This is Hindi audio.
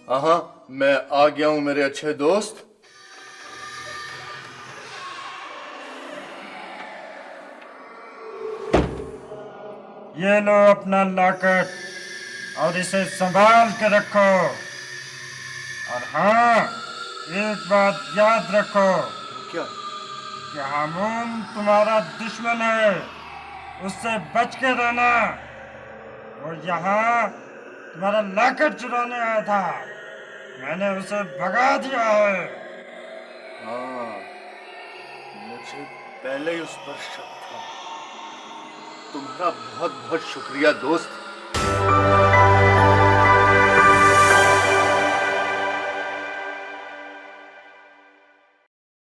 हाँ, मैं आ गया हूँ मेरे अच्छे दोस्त। ये लो अपना लॉकेट और इसे संभाल के रखो। और हाँ, एक बात याद रखो क्या? कि हामून तुम्हारा दुश्मन है, उससे बच के रहना। वो यहाँ तुम्हारा लॉकेट चुराने आया था, मैंने उसे भगा दिया है। हाँ, मुझे पहले ही उस पर शक था। तुम्हारा बहुत बहुत शुक्रिया दोस्त।